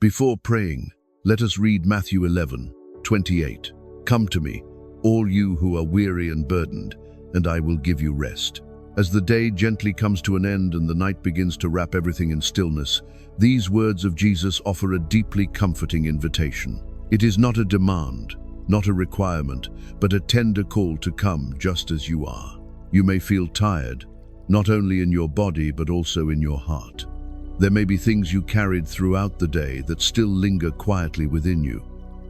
Before praying, let us read Matthew 11:28. Come to me, all you who are weary and burdened, and I will give you rest. As the day gently comes to an end and the night begins to wrap everything in stillness, these words of Jesus offer a deeply comforting invitation. It is not a demand, not a requirement, but a tender call to come just as you are. You may feel tired, not only in your body but also in your heart. There may be things you carried throughout the day that still linger quietly within you.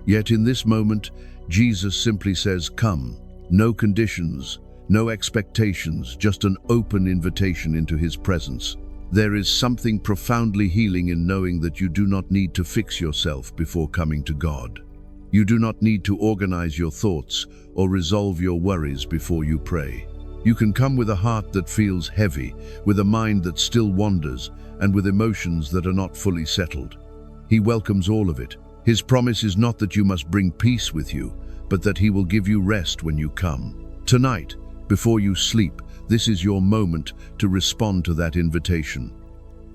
Yet in this moment, Jesus simply says, "Come." No conditions, no expectations, just an open invitation into his presence. There is something profoundly healing in knowing that you do not need to fix yourself before coming to God. You do not need to organize your thoughts or resolve your worries before you pray. You can come with a heart that feels heavy, with a mind that still wanders, and with emotions that are not fully settled. He welcomes all of it. His promise is not that you must bring peace with you, but that he will give you rest when you come. Tonight, before you sleep, this is your moment to respond to that invitation.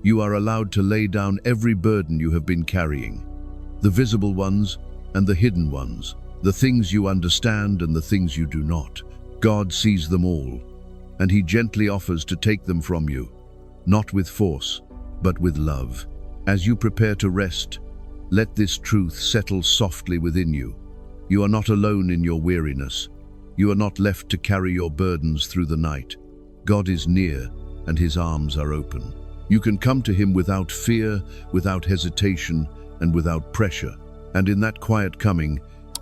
You are allowed to lay down every burden you have been carrying, the visible ones and the hidden ones, the things you understand and the things you do not. God sees them all, and he gently offers to take them from you, not with force, but with love. As you prepare to rest, let this truth settle softly within you. You are not alone in your weariness. You are not left to carry your burdens through the night. God is near, and his arms are open. You can come to him without fear, without hesitation, and without pressure. And in that quiet coming,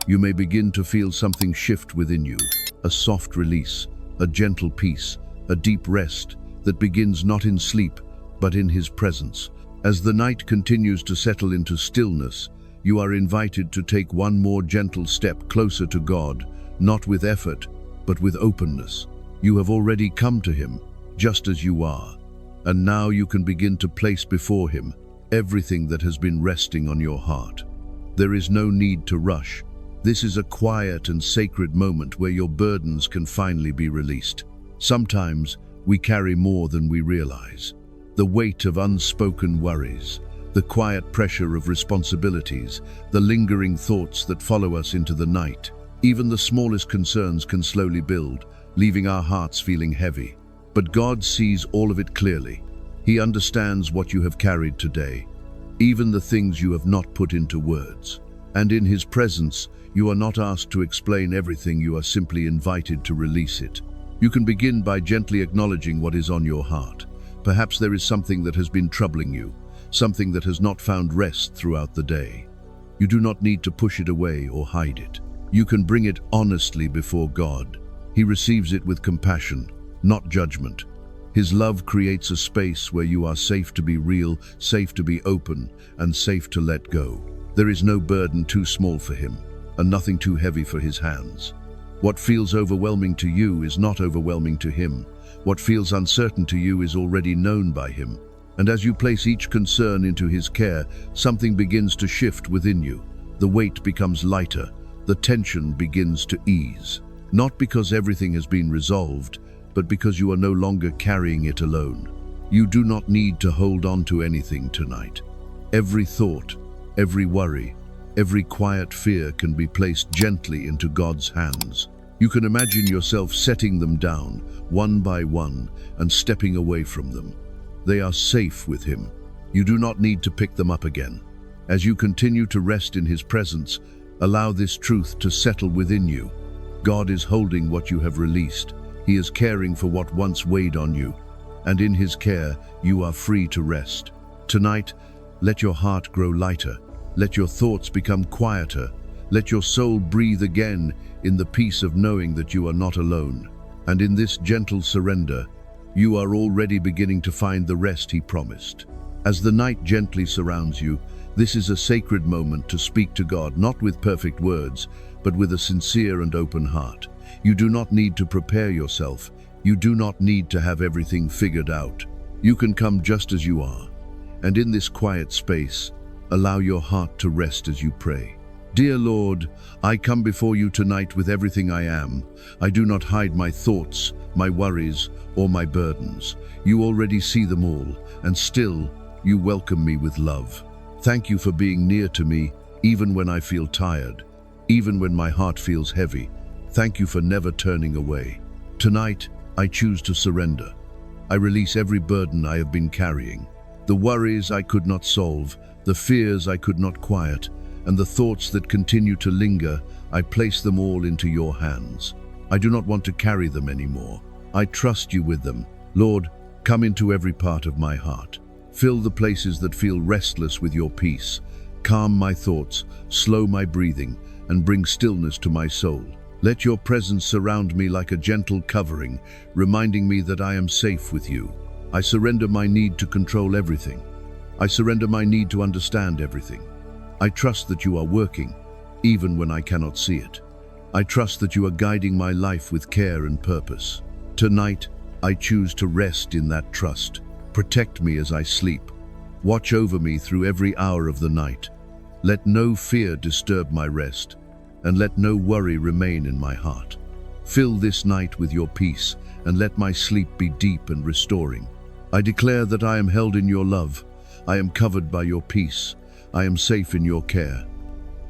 you may begin to feel something shift within you, a soft release, a gentle peace, a deep rest that begins not in sleep, but in his presence. As the night continues to settle into stillness, you are invited to take one more gentle step closer to God, not with effort, but with openness. You have already come to him, just as you are, and now you can begin to place before him everything that has been resting on your heart. There is no need to rush. This is a quiet and sacred moment where your burdens can finally be released. Sometimes we carry more than we realize. The weight of unspoken worries, the quiet pressure of responsibilities, the lingering thoughts that follow us into the night. Even the smallest concerns can slowly build, leaving our hearts feeling heavy. But God sees all of it clearly. He understands what you have carried today, even the things you have not put into words. And in his presence, you are not asked to explain everything, you are simply invited to release it. You can begin by gently acknowledging what is on your heart. Perhaps there is something that has been troubling you, something that has not found rest throughout the day. You do not need to push it away or hide it. You can bring it honestly before God. He receives it with compassion, not judgment. His love creates a space where you are safe to be real, safe to be open, and safe to let go. There is no burden too small for him, and nothing too heavy for his hands. What feels overwhelming to you is not overwhelming to him. What feels uncertain to you is already known by him. And as you place each concern into his care, something begins to shift within you. The weight becomes lighter. The tension begins to ease. Not because everything has been resolved, but because you are no longer carrying it alone. You do not need to hold on to anything tonight. Every thought, every worry, every quiet fear can be placed gently into God's hands. You can imagine yourself setting them down, one by one, and stepping away from them. They are safe with him. You do not need to pick them up again. As you continue to rest in his presence, allow this truth to settle within you. God is holding what you have released. He is caring for what once weighed on you, and in his care, you are free to rest. Tonight, let your heart grow lighter. Let your thoughts become quieter. Let your soul breathe again in the peace of knowing that you are not alone. And in this gentle surrender, you are already beginning to find the rest he promised. As the night gently surrounds you, this is a sacred moment to speak to God, not with perfect words, but with a sincere and open heart. You do not need to prepare yourself. You do not need to have everything figured out. You can come just as you are. And in this quiet space, allow your heart to rest as you pray. Dear Lord, I come before you tonight with everything I am. I do not hide my thoughts, my worries, or my burdens. You already see them all, and still, you welcome me with love. Thank you for being near to me, even when I feel tired, even when my heart feels heavy. Thank you for never turning away. Tonight, I choose to surrender. I release every burden I have been carrying. The worries I could not solve, the fears I could not quiet, and the thoughts that continue to linger, I place them all into your hands. I do not want to carry them anymore. I trust you with them. Lord, come into every part of my heart. Fill the places that feel restless with your peace. Calm my thoughts, slow my breathing, and bring stillness to my soul. Let your presence surround me like a gentle covering, reminding me that I am safe with you. I surrender my need to control everything. I surrender my need to understand everything. I trust that you are working, even when I cannot see it. I trust that you are guiding my life with care and purpose. Tonight, I choose to rest in that trust. Protect me as I sleep. Watch over me through every hour of the night. Let no fear disturb my rest, and let no worry remain in my heart. Fill this night with your peace, and let my sleep be deep and restoring. I declare that I am held in your love. I am covered by your peace. I am safe in your care.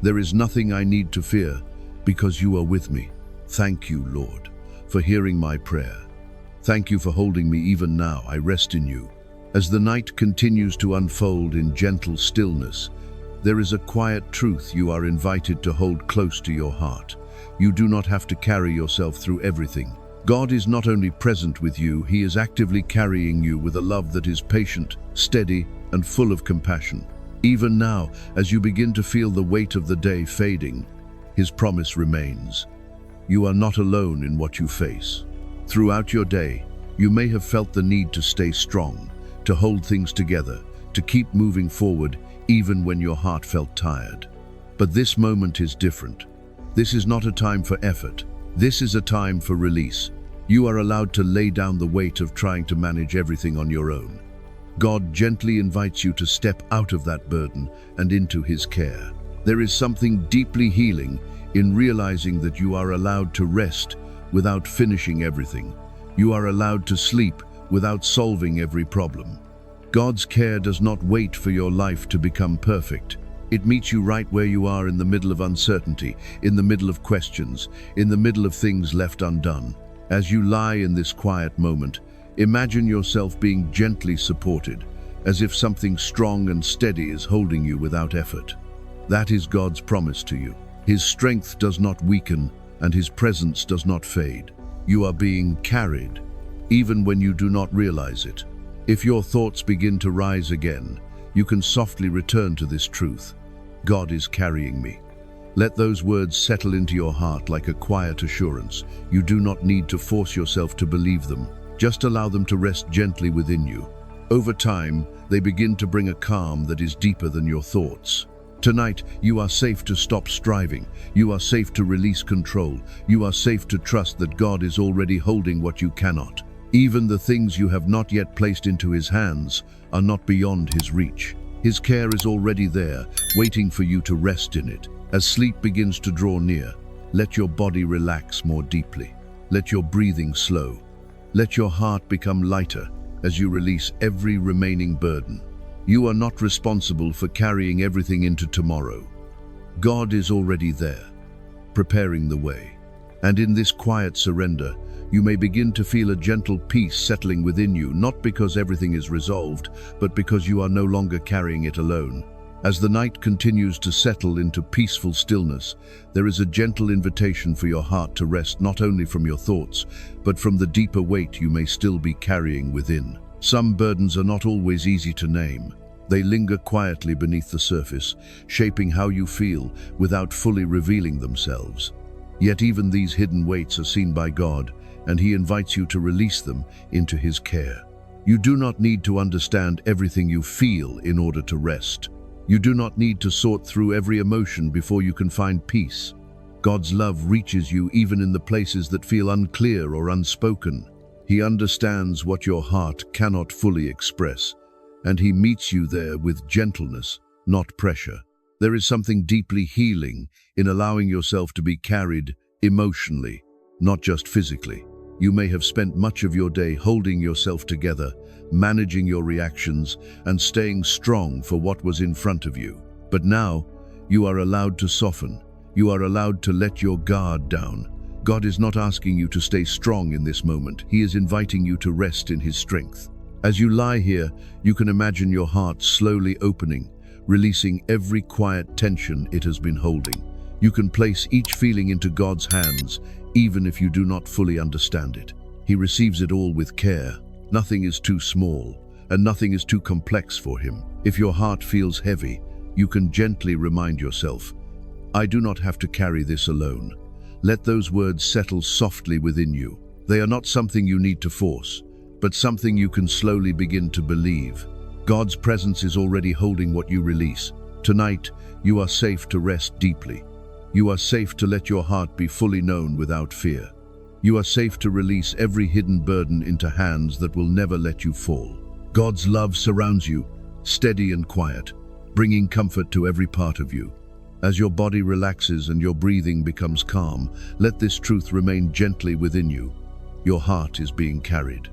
There is nothing I need to fear, because you are with me. Thank you, Lord, for hearing my prayer. Thank you for holding me even now. I rest in you. As the night continues to unfold in gentle stillness, there is a quiet truth you are invited to hold close to your heart. You do not have to carry yourself through everything. God is not only present with you, He is actively carrying you with a love that is patient, steady, and full of compassion. Even now, as you begin to feel the weight of the day fading, His promise remains. You are not alone in what you face. Throughout your day, you may have felt the need to stay strong, to hold things together, to keep moving forward, even when your heart felt tired. But this moment is different. This is not a time for effort. This is a time for release. You are allowed to lay down the weight of trying to manage everything on your own. God gently invites you to step out of that burden and into His care. There is something deeply healing in realizing that you are allowed to rest without finishing everything. You are allowed to sleep without solving every problem. God's care does not wait for your life to become perfect. It meets you right where you are, in the middle of uncertainty, in the middle of questions, in the middle of things left undone. As you lie in this quiet moment, imagine yourself being gently supported, as if something strong and steady is holding you without effort. That is God's promise to you. His strength does not weaken, and His presence does not fade. You are being carried, even when you do not realize it. If your thoughts begin to rise again, you can softly return to this truth. God is carrying me. Let those words settle into your heart like a quiet assurance. You do not need to force yourself to believe them. Just allow them to rest gently within you. Over time, they begin to bring a calm that is deeper than your thoughts. Tonight, you are safe to stop striving. You are safe to release control. You are safe to trust that God is already holding what you cannot. Even the things you have not yet placed into His hands are not beyond His reach. His care is already there, waiting for you to rest in it. As sleep begins to draw near, let your body relax more deeply. Let your breathing slow. Let your heart become lighter as you release every remaining burden. You are not responsible for carrying everything into tomorrow. God is already there, preparing the way. And in this quiet surrender, you may begin to feel a gentle peace settling within you, not because everything is resolved, but because you are no longer carrying it alone. As the night continues to settle into peaceful stillness, there is a gentle invitation for your heart to rest not only from your thoughts, but from the deeper weight you may still be carrying within. Some burdens are not always easy to name. They linger quietly beneath the surface, shaping how you feel without fully revealing themselves. Yet even these hidden weights are seen by God, and He invites you to release them into His care. You do not need to understand everything you feel in order to rest. You do not need to sort through every emotion before you can find peace. God's love reaches you even in the places that feel unclear or unspoken. He understands what your heart cannot fully express, and He meets you there with gentleness, not pressure. There is something deeply healing in allowing yourself to be carried emotionally, not just physically. You may have spent much of your day holding yourself together, managing your reactions, and staying strong for what was in front of you. But now, you are allowed to soften. You are allowed to let your guard down. God is not asking you to stay strong in this moment. He is inviting you to rest in His strength. As you lie here, you can imagine your heart slowly opening, releasing every quiet tension it has been holding. You can place each feeling into God's hands, even if you do not fully understand it. He receives it all with care. Nothing is too small, and nothing is too complex for Him. If your heart feels heavy, you can gently remind yourself, I do not have to carry this alone. Let those words settle softly within you. They are not something you need to force, but something you can slowly begin to believe. God's presence is already holding what you release. Tonight, you are safe to rest deeply. You are safe to let your heart be fully known without fear. You are safe to release every hidden burden into hands that will never let you fall. God's love surrounds you, steady and quiet, bringing comfort to every part of you. As your body relaxes and your breathing becomes calm, let this truth remain gently within you. Your heart is being carried.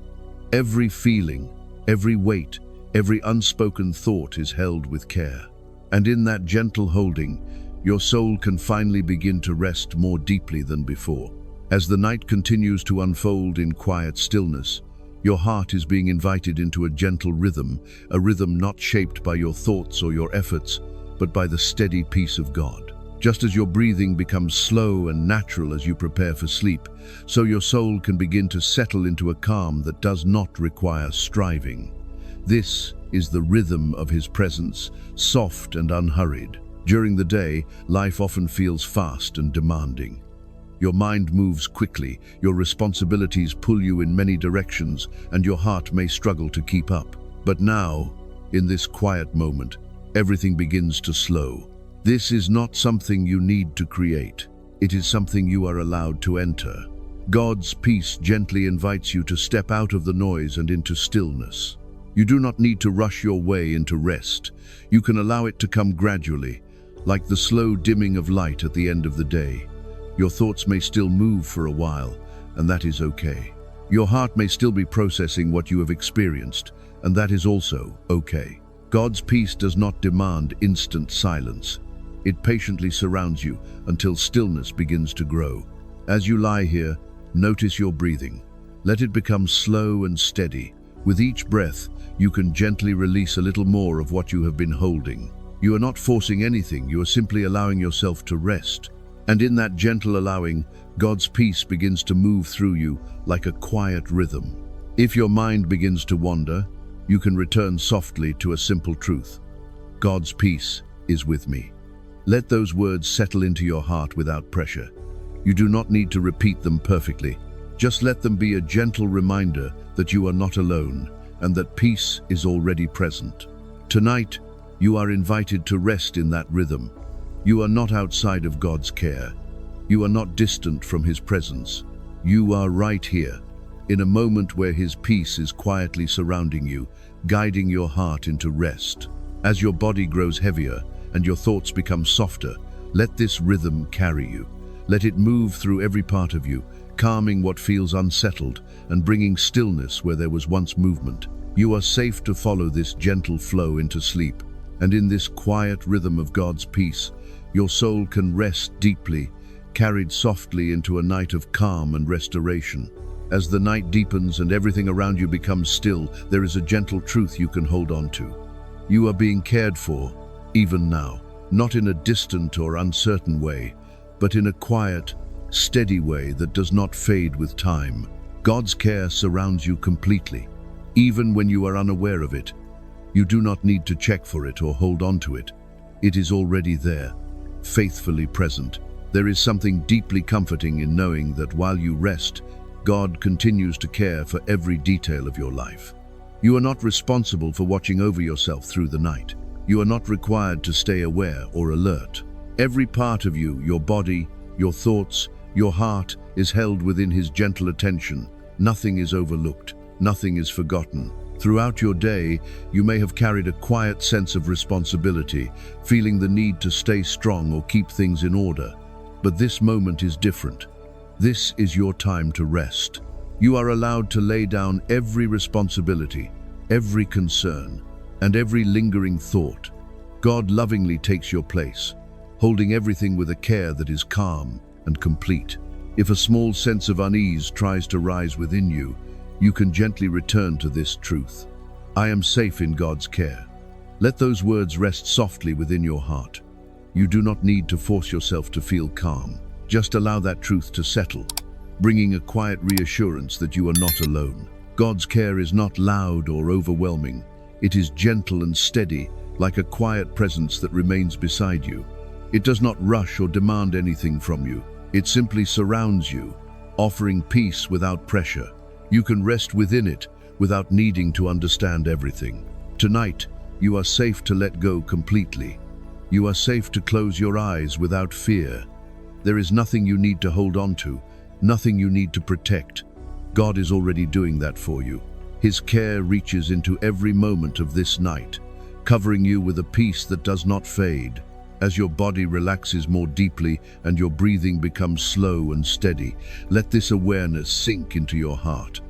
Every feeling, every weight, every unspoken thought is held with care. And in that gentle holding, your soul can finally begin to rest more deeply than before. As the night continues to unfold in quiet stillness, your heart is being invited into a gentle rhythm, a rhythm not shaped by your thoughts or your efforts, but by the steady peace of God. Just as your breathing becomes slow and natural as you prepare for sleep, so your soul can begin to settle into a calm that does not require striving. This is the rhythm of His presence, soft and unhurried. During the day, life often feels fast and demanding. Your mind moves quickly, your responsibilities pull you in many directions, and your heart may struggle to keep up. But now, in this quiet moment, everything begins to slow. This is not something you need to create. It is something you are allowed to enter. God's peace gently invites you to step out of the noise and into stillness. You do not need to rush your way into rest. You can allow it to come gradually, like the slow dimming of light at the end of the day. Your thoughts may still move for a while, and that is okay. Your heart may still be processing what you have experienced, and that is also okay. God's peace does not demand instant silence. It patiently surrounds you until stillness begins to grow. As you lie here, notice your breathing. Let it become slow and steady. With each breath, you can gently release a little more of what you have been holding. You are not forcing anything, you are simply allowing yourself to rest. And in that gentle allowing, God's peace begins to move through you like a quiet rhythm. If your mind begins to wander, you can return softly to a simple truth. God's peace is with me. Let those words settle into your heart without pressure. You do not need to repeat them perfectly. Just let them be a gentle reminder that you are not alone and that peace is already present. Tonight, you are invited to rest in that rhythm. You are not outside of God's care. You are not distant from His presence. You are right here, in a moment where His peace is quietly surrounding you, guiding your heart into rest. As your body grows heavier and your thoughts become softer, let this rhythm carry you. Let it move through every part of you, calming what feels unsettled and bringing stillness where there was once movement. You are safe to follow this gentle flow into sleep. And in this quiet rhythm of God's peace, your soul can rest deeply, carried softly into a night of calm and restoration. As the night deepens and everything around you becomes still, there is a gentle truth you can hold on to. You are being cared for, even now, not in a distant or uncertain way, but in a quiet, steady way that does not fade with time. God's care surrounds you completely, even when you are unaware of it. You do not need to check for it or hold on to it. It is already there, faithfully present. There is something deeply comforting in knowing that while you rest, God continues to care for every detail of your life. You are not responsible for watching over yourself through the night. You are not required to stay aware or alert. Every part of you, your body, your thoughts, your heart, is held within His gentle attention. Nothing is overlooked. Nothing is forgotten. Throughout your day, you may have carried a quiet sense of responsibility, feeling the need to stay strong or keep things in order. But this moment is different. This is your time to rest. You are allowed to lay down every responsibility, every concern, and every lingering thought. God lovingly takes your place, holding everything with a care that is calm and complete. If a small sense of unease tries to rise within you, you can gently return to this truth. I am safe in God's care. Let those words rest softly within your heart. You do not need to force yourself to feel calm. Just allow that truth to settle, bringing a quiet reassurance that you are not alone. God's care is not loud or overwhelming. It is gentle and steady, like a quiet presence that remains beside you. It does not rush or demand anything from you. It simply surrounds you, offering peace without pressure. You can rest within it without needing to understand everything. Tonight, you are safe to let go completely. You are safe to close your eyes without fear. There is nothing you need to hold on to, nothing you need to protect. God is already doing that for you. His care reaches into every moment of this night, covering you with a peace that does not fade. As your body relaxes more deeply and your breathing becomes slow and steady, let this awareness sink into your heart.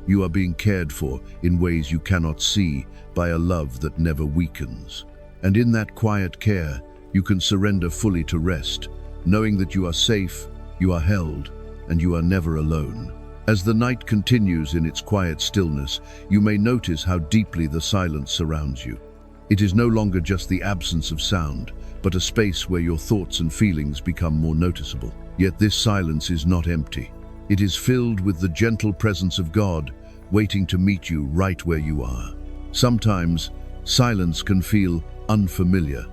You are being cared for in ways you cannot see by a love that never weakens. And in that quiet care, you can surrender fully to rest, knowing that you are safe, you are held, and you are never alone. As the night continues in its quiet stillness, you may notice how deeply the silence surrounds you. It is no longer just the absence of sound, but a space where your thoughts and feelings become more noticeable. Yet this silence is not empty. It is filled with the gentle presence of God, waiting to meet you right where you are. Sometimes, silence can feel unfamiliar.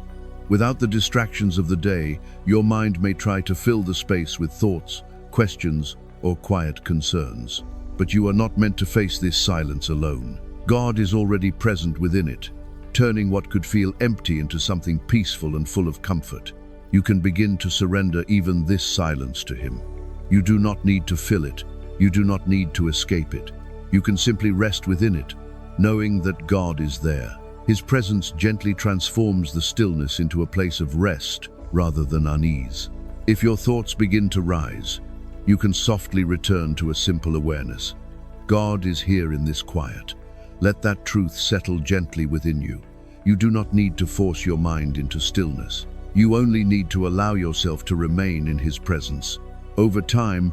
Without the distractions of the day, your mind may try to fill the space with thoughts, questions, or quiet concerns. But you are not meant to face this silence alone. God is already present within it, turning what could feel empty into something peaceful and full of comfort. You can begin to surrender even this silence to Him. You do not need to fill it. You do not need to escape it. You can simply rest within it, knowing that God is there. His presence gently transforms the stillness into a place of rest rather than unease. If your thoughts begin to rise, you can softly return to a simple awareness. God is here in this quiet. Let that truth settle gently within you. You do not need to force your mind into stillness. You only need to allow yourself to remain in His presence. Over time,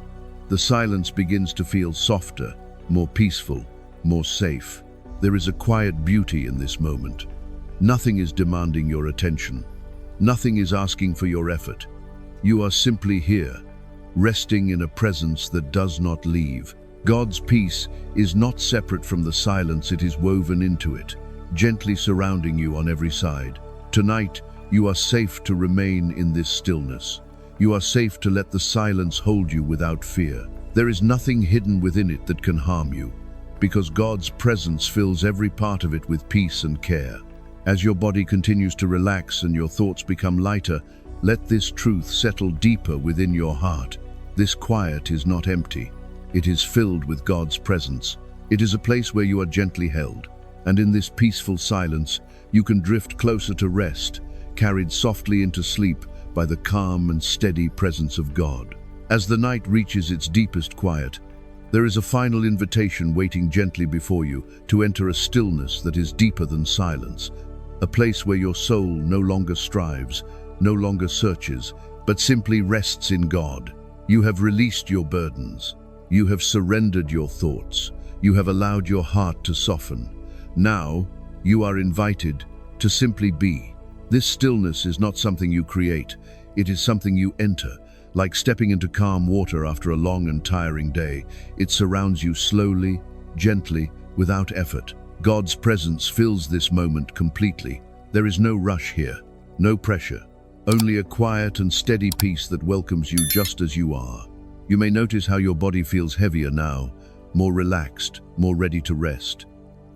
the silence begins to feel softer, more peaceful, more safe. There is a quiet beauty in this moment. Nothing is demanding your attention. Nothing is asking for your effort. You are simply here, resting in a presence that does not leave. God's peace is not separate from the silence, it is woven into it, gently surrounding you on every side. Tonight, you are safe to remain in this stillness. You are safe to let the silence hold you without fear. There is nothing hidden within it that can harm you, because God's presence fills every part of it with peace and care. As your body continues to relax and your thoughts become lighter, let this truth settle deeper within your heart. This quiet is not empty. It is filled with God's presence. It is a place where you are gently held, and in this peaceful silence, you can drift closer to rest, carried softly into sleep by the calm and steady presence of God. As the night reaches its deepest quiet, there is a final invitation waiting gently before you to enter a stillness that is deeper than silence, a place where your soul no longer strives, no longer searches, but simply rests in God. You have released your burdens. You have surrendered your thoughts. You have allowed your heart to soften. Now, you are invited to simply be. This stillness is not something you create. It is something you enter. Like stepping into calm water after a long and tiring day, it surrounds you slowly, gently, without effort. God's presence fills this moment completely. There is no rush here, no pressure, only a quiet and steady peace that welcomes you just as you are. You may notice how your body feels heavier now, more relaxed, more ready to rest.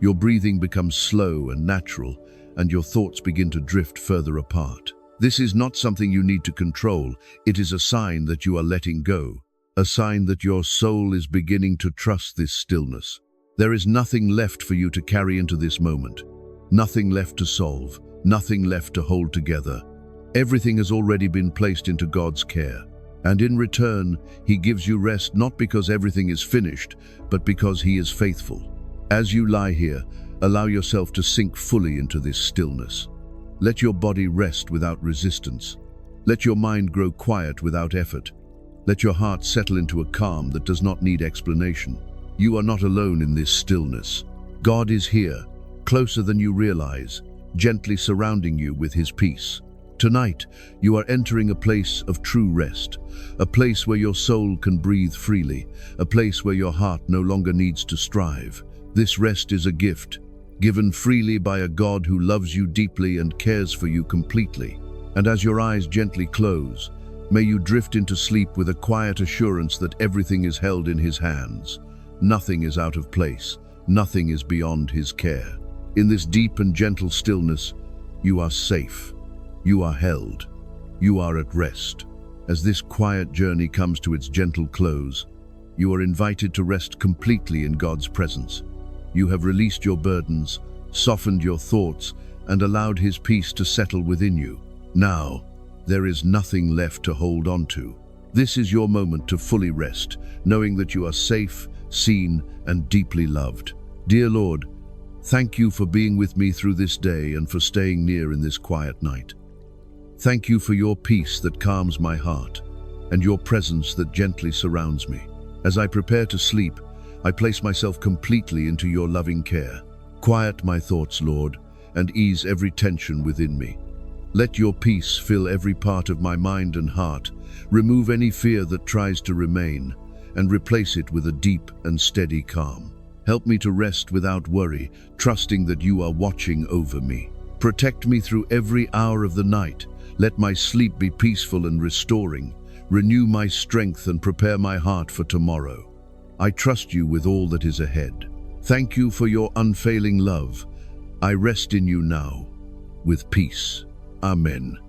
Your breathing becomes slow and natural, and your thoughts begin to drift further apart. This is not something you need to control. It is a sign that you are letting go, a sign that your soul is beginning to trust this stillness. There is nothing left for you to carry into this moment, nothing left to solve, nothing left to hold together. Everything has already been placed into God's care. And in return, he gives you rest not because everything is finished, but because he is faithful. As you lie here, allow yourself to sink fully into this stillness. Let your body rest without resistance. Let your mind grow quiet without effort. Let your heart settle into a calm that does not need explanation. You are not alone in this stillness. God is here, closer than you realize, gently surrounding you with his peace. Tonight, you are entering a place of true rest, a place where your soul can breathe freely, a place where your heart no longer needs to strive. This rest is a gift, given freely by a God who loves you deeply and cares for you completely. And as your eyes gently close, may you drift into sleep with a quiet assurance that everything is held in his hands. Nothing is out of place, nothing is beyond his care. In this deep and gentle stillness, you are safe. You are held. You are at rest. As this quiet journey comes to its gentle close, you are invited to rest completely in God's presence. You have released your burdens, softened your thoughts, and allowed his peace to settle within you. Now, there is nothing left to hold on to. This is your moment to fully rest, knowing that you are safe, seen, and deeply loved. Dear Lord, thank you for being with me through this day and for staying near in this quiet night. Thank you for your peace that calms my heart and your presence that gently surrounds me. As I prepare to sleep, I place myself completely into your loving care. Quiet my thoughts, Lord, and ease every tension within me. Let your peace fill every part of my mind and heart. Remove any fear that tries to remain and replace it with a deep and steady calm. Help me to rest without worry, trusting that you are watching over me. Protect me through every hour of the night. Let my sleep be peaceful and restoring. Renew my strength and prepare my heart for tomorrow. I trust you with all that is ahead. Thank you for your unfailing love. I rest in you now, with peace. Amen.